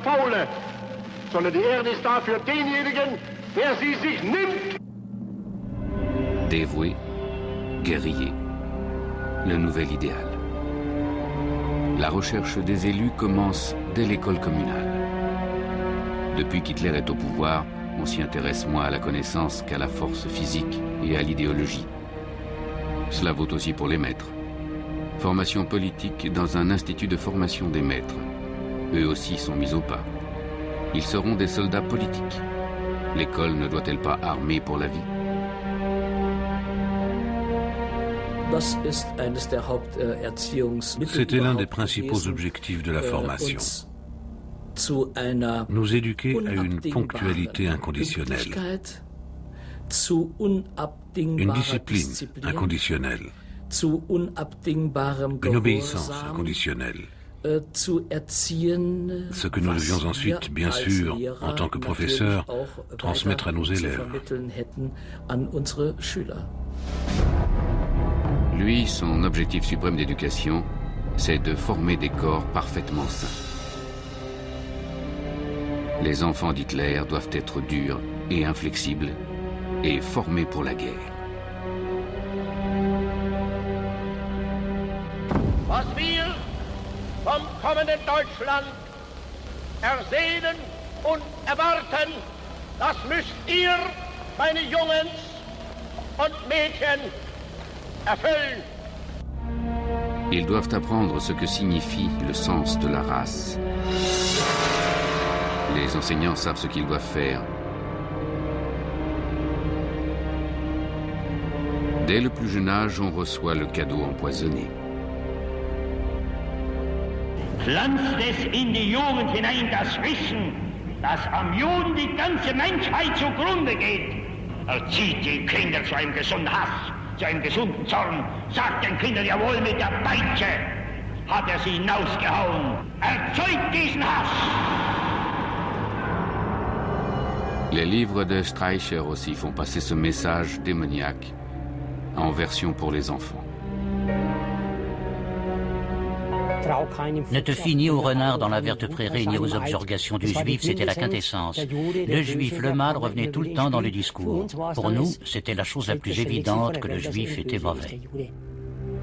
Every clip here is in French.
Faule, sondern die Erde ist da für denjenigen, der sie sich nimmt. Dévoué, guerrier, le nouvel idéal. La recherche des élus commence dès l'école communale. Depuis qu'Hitler est au pouvoir, on s'y intéresse moins à la connaissance qu'à la force physique et à l'idéologie. Cela vaut aussi pour les maîtres. Formation politique dans un institut de formation des maîtres. Eux aussi sont mis au pas. Ils seront des soldats politiques. L'école ne doit-elle pas armer pour la vie? C'était l'un des principaux objectifs de la formation. Nous éduquer à une ponctualité inconditionnelle, une discipline inconditionnelle, une obéissance inconditionnelle. Ce que nous devions ensuite, bien sûr, en tant que professeurs, transmettre à nos élèves. Lui, son objectif suprême d'éducation, c'est de former des corps parfaitement sains. Les enfants d'Hitler doivent être durs et inflexibles et formés pour la guerre. Was wir vom kommenden Deutschland ersehnen und erwarten, das müsst ihr, meine Jungs und Mädchen, erfüllen. Ils doivent apprendre ce que signifie le sens de la race. Les enseignants savent ce qu'ils doivent faire. Dès le plus jeune âge, on reçoit le cadeau empoisonné. Pflanzt es in die Jugend hinein das Wissen, dass am Juden die ganze Menschheit zugrunde geht. Erzieht die Kinder zu einem gesunden Hass, zu einem gesunden Zorn. Sagt den Kindern jawohl mit der Peitsche. Hat sie hinausgehauen. Erzeugt diesen Hass. Les livres de Streicher aussi font passer ce message démoniaque en version pour les enfants. Ne te fie ni au renard dans la verte prairie ni aux objurgations du juif, c'était la quintessence. Le juif, le mal, revenait tout le temps dans le discours. Pour nous, c'était la chose la plus évidente que le juif était mauvais.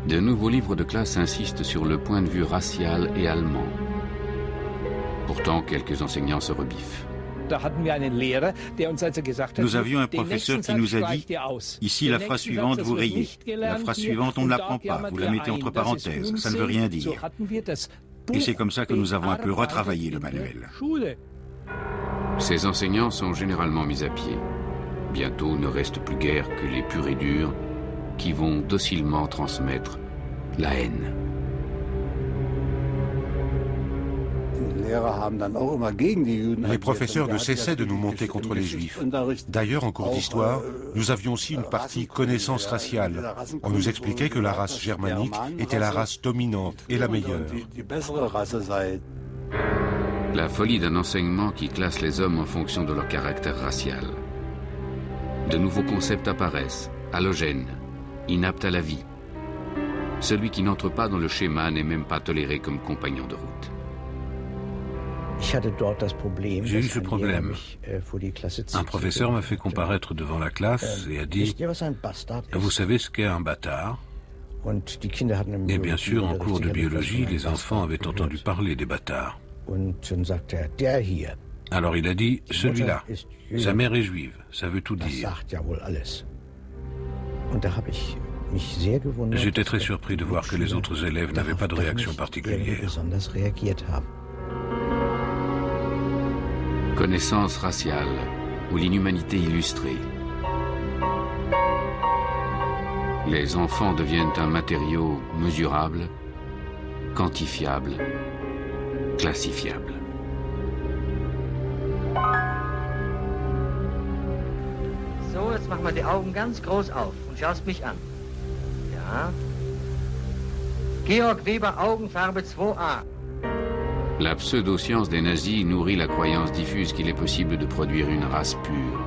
De nouveaux livres de classe insistent sur le point de vue racial et allemand. Pourtant, quelques enseignants se rebiffent. Nous avions un professeur qui nous a dit « Ici, la phrase suivante, vous rayez. La phrase suivante, on ne la prend pas. Vous la mettez entre parenthèses. Ça ne veut rien dire. » Et c'est comme ça que nous avons un peu retravaillé le manuel. Ces enseignants sont généralement mis à pied. Bientôt ne reste plus guère que les purs et durs qui vont docilement transmettre la haine. Les professeurs ne cessaient de nous monter contre les Juifs. D'ailleurs, en cours d'histoire, nous avions aussi une partie connaissance raciale. On nous expliquait que la race germanique était la race dominante et la meilleure. La folie d'un enseignement qui classe les hommes en fonction de leur caractère racial. De nouveaux concepts apparaissent, halogènes, inaptes à la vie. Celui qui n'entre pas dans le schéma n'est même pas toléré comme compagnon de route. J'ai eu ce problème. Un professeur m'a fait comparaître devant la classe et a dit « Vous savez ce qu'est un bâtard ?» Et bien sûr, en cours de biologie, les enfants avaient entendu parler des bâtards. Alors il a dit « Celui-là, sa mère est juive, ça veut tout dire. » J'étais très surpris de voir que les autres élèves n'avaient pas de réaction particulière. Connaissance raciale ou l'inhumanité illustrée. Les enfants deviennent un matériau mesurable, quantifiable, classifiable. So, jetzt mach mal die Augen ganz groß auf und schaust mich an. Ja. Georg Weber, Augenfarbe 2a. La pseudo-science des nazis nourrit la croyance diffuse qu'il est possible de produire une race pure.